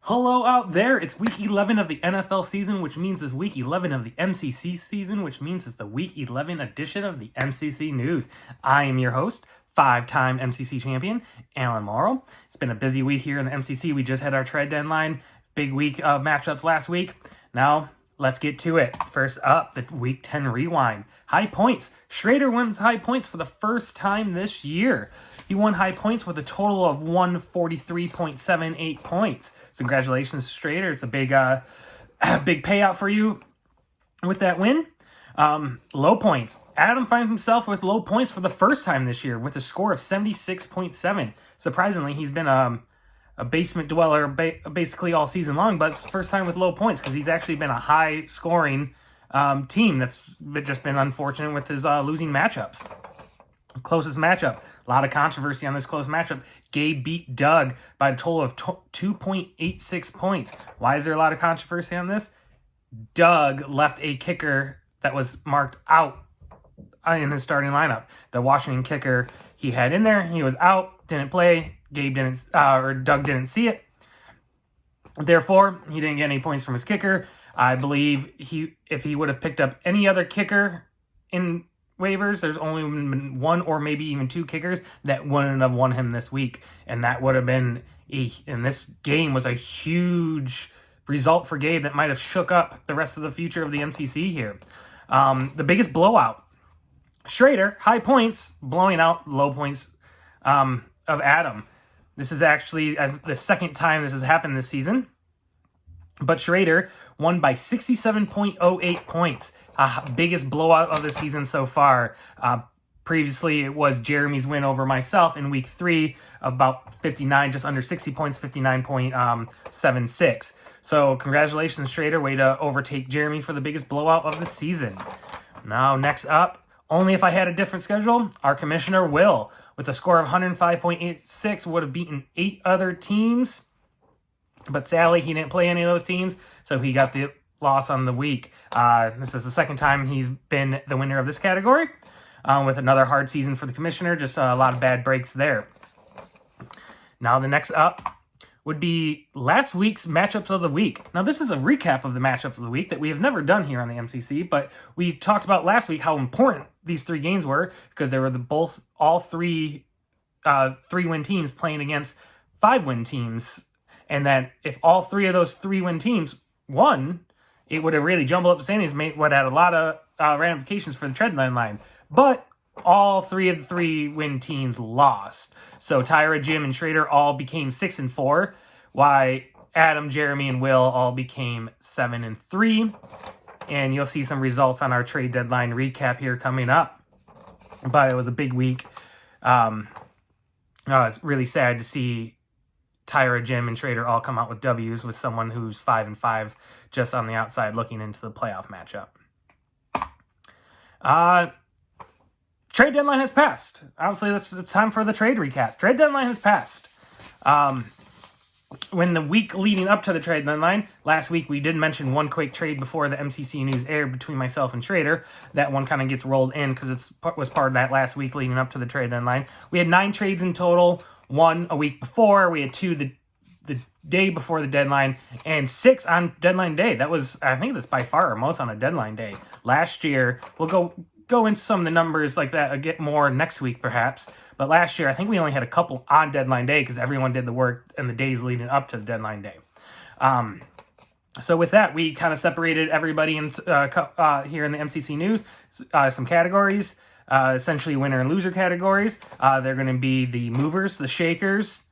Hello out there. It's week 11 of the NFL season, which means it's week 11 of the MCC season, which means it's the week 11 edition of the MCC News. I am your host, five-time MCC champion, Alan Morrow. It's been a busy week here in the MCC. We just had our trade deadline, big week of matchups last week. Now, let's get to it. First up, the Week 10 rewind. High points. Schrader wins high points for the first time this year. He won high points with a total of 143.78 points. So congratulations, Schrader. It's a big payout for you with that win. Low points. Adam finds himself with low points for the first time this year with a score of 76.7. Surprisingly, he's been a basement dweller basically all season long, but it's the first time with low points because he's actually been a high-scoring team that's just been unfortunate with his losing matchups. Closest matchup. A lot of controversy on this close matchup. Gabe beat Doug by a total of 2.86 points. Why is there a lot of controversy on this? Doug left a kicker that was marked out in his starting lineup. The Washington kicker he had in there, he was out, didn't play. Doug didn't see it. Therefore, he didn't get any points from his kicker. I believe if he would have picked up any other kicker in waivers, there's only been one or maybe even two kickers that wouldn't have won him this week. And that would have been, and this game was a huge result for Gabe that might have shook up the rest of the future of the MCC here. The biggest blowout. Schrader, high points, blowing out low points of Adam. This is actually the second time this has happened this season. But Schrader won by 67.08 points. Biggest blowout of the season so far. Previously, it was Jeremy's win over myself in week 3, about 59, just under 60 points, 59.76. So congratulations, Schrader. Way to overtake Jeremy for the biggest blowout of the season. Now, next up, only if I had a different schedule, our commissioner, Will, with a score of 105.86, would have beaten 8 other teams. But sadly, he didn't play any of those teams, so he got the loss on the week. This is the second time he's been the winner of this category, with another hard season for the commissioner. Just a lot of bad breaks there. Now the next up would be last week's matchups of the week. Now this is a recap of the matchups of the week that we have never done here on the MCC, but we talked about last week how important these 3 games were because they were all three 3-win teams playing against 5-win teams, and that if all 3 of those 3-win teams won, it would have really jumbled up the standings, would have had a lot of ramifications for the trade line. But all 3 of the 3-win teams lost. So Tyra, Jim, and Schrader all became 6-4, while Adam, Jeremy, and Will all became 7-3. And you'll see some results on our trade deadline recap here coming up. But it was a big week. It's really sad to see Tyra, Jim, and Schrader all come out with W's with someone who's 5-5 just on the outside looking into the playoff matchup. Trade deadline has passed. Obviously, it's time for the trade recap. Trade deadline has passed. When the week leading up to the trade deadline, last week we did mention one quick trade before the MCC News aired between myself and Schrader. That one kind of gets rolled in because it was part of that last week leading up to the trade deadline. We had 9 trades in total. 1 a week before, we had 2 the day before the deadline, and 6 on deadline day. That was, I think that's by far our most on a deadline day. Last year, we'll go into some of the numbers like that, get more next week perhaps, but last year I think we only had a couple on deadline day because everyone did the work in the days leading up to the deadline day. So with that, we kind of separated everybody in here in the MCC News, some categories. Essentially winner and loser categories. They're going to be the movers, the shakers,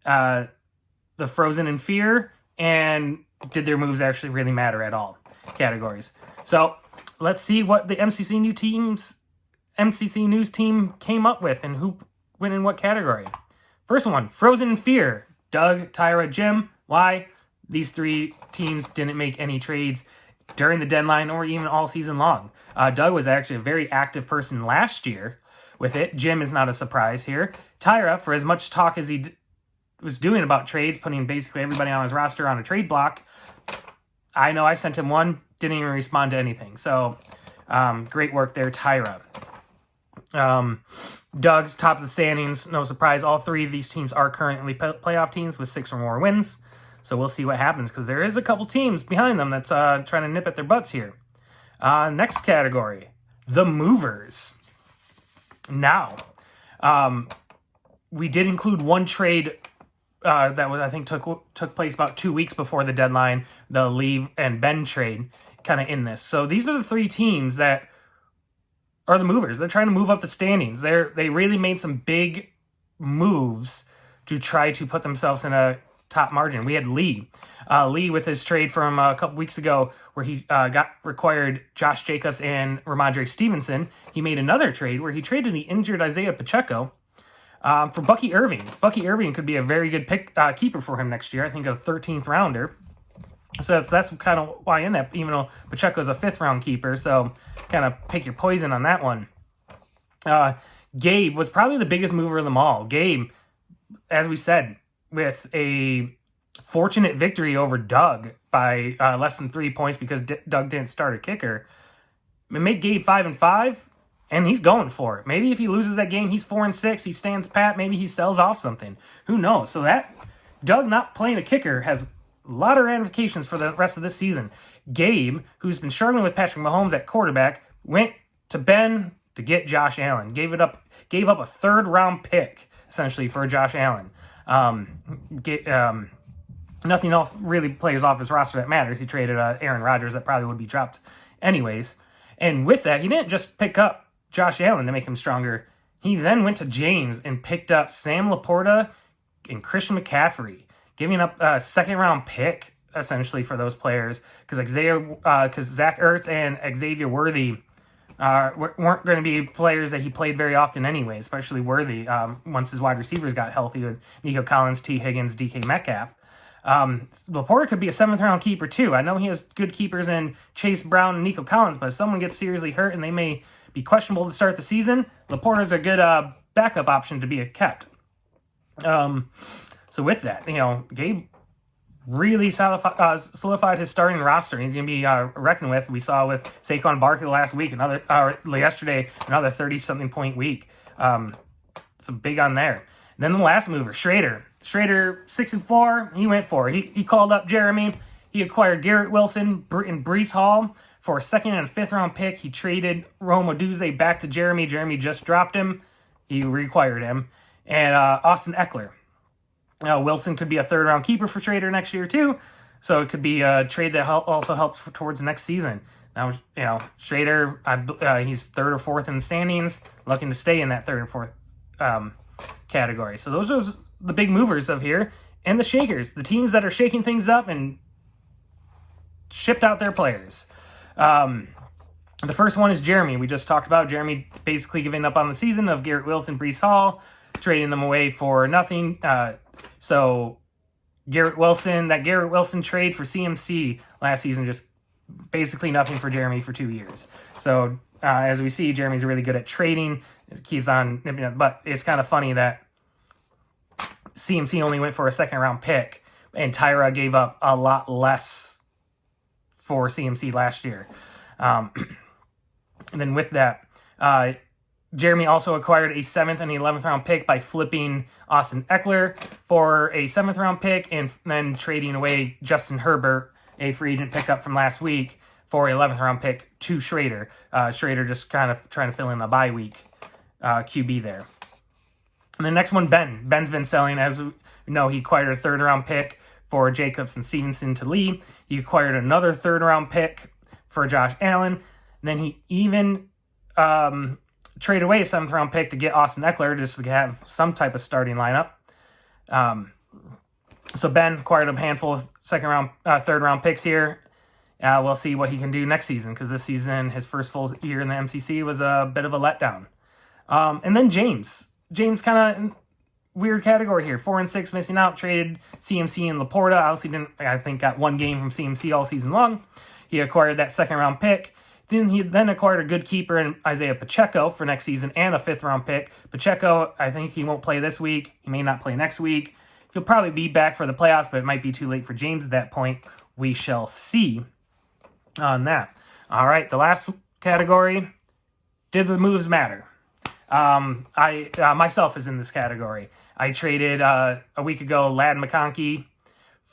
the frozen in fear, and did their moves actually really matter at all categories. So let's see what the MCC News team came up with and who went in what category. First one, frozen in fear. Doug, Tyra, Jim. Why? These 3 teams didn't make any trades during the deadline or even all season long. Doug was actually a very active person last year with it. Jim is not a surprise here. Tyra, for as much talk as he was doing about trades, putting basically everybody on his roster on a trade block, I know I sent him one, didn't even respond to anything. So great work there, Tyra. Doug's top of the standings, no surprise. All 3 of these teams are currently playoff teams with 6 or more wins. So we'll see what happens because there is a couple teams behind them that's trying to nip at their butts here. Next category, the movers. Now, we did include one trade that was, I think, took place about 2 weeks before the deadline, the Lee and Ben trade, kind of in this. So these are the three teams that are the movers. They're trying to move up the standings. They really made some big moves to try to put themselves in a top margin. We had Lee with his trade from a couple weeks ago where he required Josh Jacobs and Ramondre Stevenson. He made another trade where he traded the injured Isaiah Pacheco for Bucky Irving. Bucky Irving could be a very good keeper for him next year. I think a 13th rounder. So that's kind of why in that, even though Pacheco's a 5th round keeper. So kind of pick your poison on that one. Gabe was probably the biggest mover of them all. Gabe, as we said, with a fortunate victory over Doug by less than 3 points because Doug didn't start a kicker. It made Gabe 5-5, and he's going for it. Maybe if he loses that game, he's 4-6. He stands pat. Maybe he sells off something. Who knows? So that Doug not playing a kicker has a lot of ramifications for the rest of this season. Gabe, who's been struggling with Patrick Mahomes at quarterback, went to Ben to get Josh Allen. Gave up a 3rd round pick essentially for Josh Allen. Nothing else really plays off his roster that matters. He traded Aaron Rodgers that probably would be dropped anyways. And with that, he didn't just pick up Josh Allen to make him stronger. He then went to James and picked up Sam Laporta and Christian McCaffrey, giving up a 2nd round pick essentially for those players because Zach Ertz and Xavier Worthy weren't going to be players that he played very often anyway, especially Worthy once his wide receivers got healthy with Nico Collins, T. Higgins, DK Metcalf. Laporta could be a 7th round keeper too. I know he has good keepers in Chase Brown and Nico Collins, but if someone gets seriously hurt and they may be questionable to start the season, Laporta's a good backup option to be kept. So with that, Gabe really solidified his starting roster. He's going to be reckoned with. We saw with Saquon Barkley last week, yesterday, another 30-something point week. So big on there. And then the last mover, Schrader. Schrader, 6-4, he went for it. He called up Jeremy. He acquired Garrett Wilson and Breece Hall for a 2nd and 5th round pick. He traded Rome Oduzze back to Jeremy. Jeremy just dropped him. He reacquired him. And Austin Eckler. Wilson could be a 3rd round keeper for Schrader next year too. So it could be a trade that also helps towards next season. Now, Schrader, he's 3rd or 4th in the standings, looking to stay in that 3rd or 4th category. So those are the big movers of here. And the shakers, the teams that are shaking things up and shipped out their players. The first one is Jeremy. We just talked about Jeremy basically giving up on the season of Garrett Wilson, Breece Hall, trading them away for nothing. So Garrett Wilson trade for CMC last season, just basically nothing for Jeremy for 2 years. So as we see, Jeremy's really good at trading. It keeps on nipping it, but it's kind of funny that CMC only went for a 2nd round pick, and Tyra gave up a lot less for CMC last year. And then with that, Jeremy also acquired a 7th and 11th round pick by flipping Austin Eckler for a 7th round pick and then trading away Justin Herbert, a free agent pickup from last week, for 11th round pick to Schrader. Schrader just kind of trying to fill in the bye week QB there. And the next one, Ben. Ben's been selling. As we know, he acquired a 3rd round pick for Jacobs and Stevenson to Lee. He acquired another 3rd round pick for Josh Allen. And then he even trade away a 7th round pick to get Austin Eckler just to have some type of starting lineup. So Ben acquired a handful of 3rd round picks here. We'll see what he can do next season because this season, his first full year in the MCC, was a bit of a letdown. And then James. James kind of weird category here. 4-6 missing out. Traded CMC and Laporta. Obviously got 1 game from CMC all season long. He acquired that 2nd round pick. Then he acquired a good keeper in Isaiah Pacheco for next season and a 5th round pick. Pacheco, I think he won't play this week. He may not play next week. He'll probably be back for the playoffs, but it might be too late for James at that point. We shall see on that. All right, the last category. Did the moves matter? I myself is in this category. I traded a week ago Ladd McConkey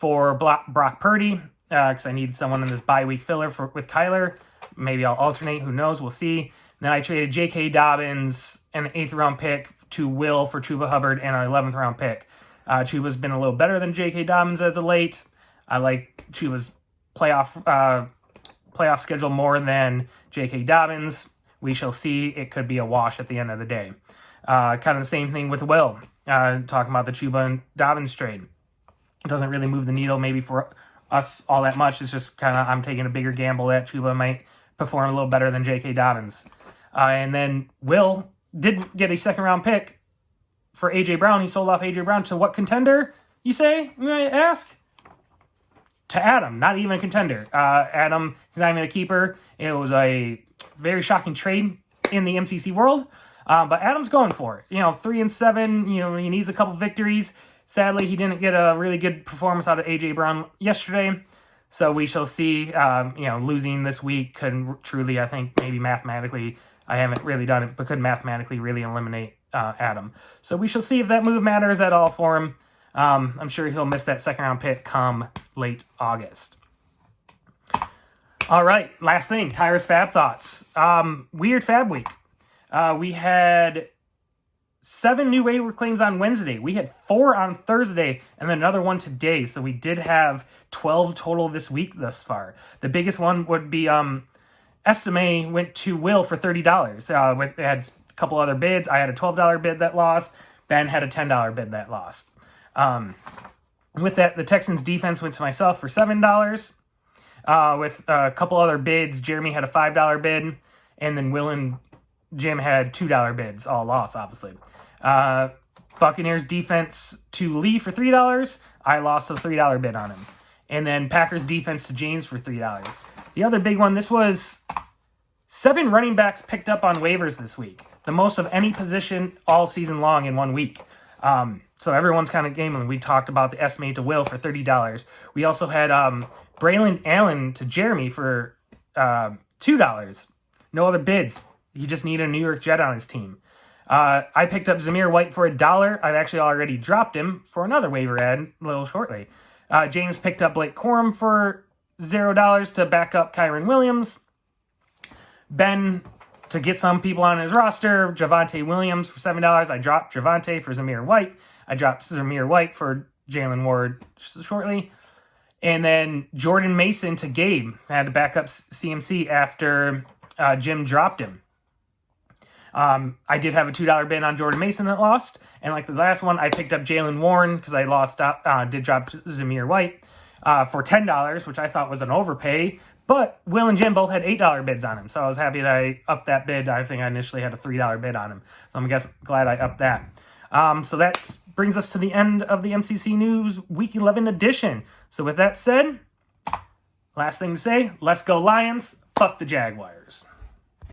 for Brock Purdy because I needed someone in this bye week filler with Kyler. Maybe I'll alternate. Who knows? We'll see. Then I traded J.K. Dobbins, an 8th round pick, to Will for Chuba Hubbard and an 11th round pick. Chuba's been a little better than J.K. Dobbins as of late. I like Chuba's playoff schedule more than J.K. Dobbins. We shall see. It could be a wash at the end of the day. Kind of the same thing with Will. Talking about the Chuba and Dobbins trade. It doesn't really move the needle maybe for us all that much. It's just kind of I'm taking a bigger gamble that Chuba might perform a little better than J.K. Dobbins. And then Will did get a 2nd round pick for A.J. Brown. He sold off A.J. Brown to what contender, you say? You might ask? To Adam, not even a contender. Adam is not even a keeper. It was a very shocking trade in the MCC world. But Adam's going for it. 3-7, he needs a couple victories. Sadly, he didn't get a really good performance out of A.J. Brown yesterday. So we shall see. Losing this week could truly, I think, maybe mathematically, I haven't really done it, but could mathematically really eliminate Adam. So we shall see if that move matters at all for him. I'm sure he'll miss that 2nd round pick come late August. All right, last thing, Tyra's Fab Thoughts. Weird Fab Week. We had 7 new waiver claims on Wednesday. We had 4 on Thursday and then another one today. So we did have 12 total this week thus far. The biggest one would be Estimate went to Will for $30. They had a couple other bids. I had a $12 bid that lost. Ben had a $10 bid that lost. With that, the Texans defense went to myself for $7. With a couple other bids, Jeremy had a $5 bid, and then Will and Jim had $2 bids, all lost, obviously. Buccaneers defense to Lee for $3. I lost a $3 bid on him. And then Packers defense to James for $3. The other big one, this was 7 running backs picked up on waivers this week. The most of any position all season long in 1 week. So everyone's kind of game. We talked about the Estimate to Will for $30. We also had Braylon Allen to Jeremy for $2. No other bids. He just needed a New York Jet on his team. I picked up Zamir White for $1. I've actually already dropped him for another waiver ad a little shortly. James picked up Blake Corum for $0 to back up Kyron Williams. Ben, to get some people on his roster, Javonte Williams for $7. I dropped Javonte for Zamir White. I dropped Zamir White for Jalen Ward shortly. And then Jordan Mason to Gabe. I had to back up CMC after Jim dropped him. I did have a $2 bid on Jordan Mason that lost. And like the last one, I picked up Jalen Warren because I did drop Zamir White for $10, which I thought was an overpay. But Will and Jim both had $8 bids on him. So I was happy that I upped that bid. I think I initially had a $3 bid on him. So I'm glad I upped that. So that brings us to the end of the MCC News Week 11 edition. So with that said, last thing to say, let's go Lions, fuck the Jaguars.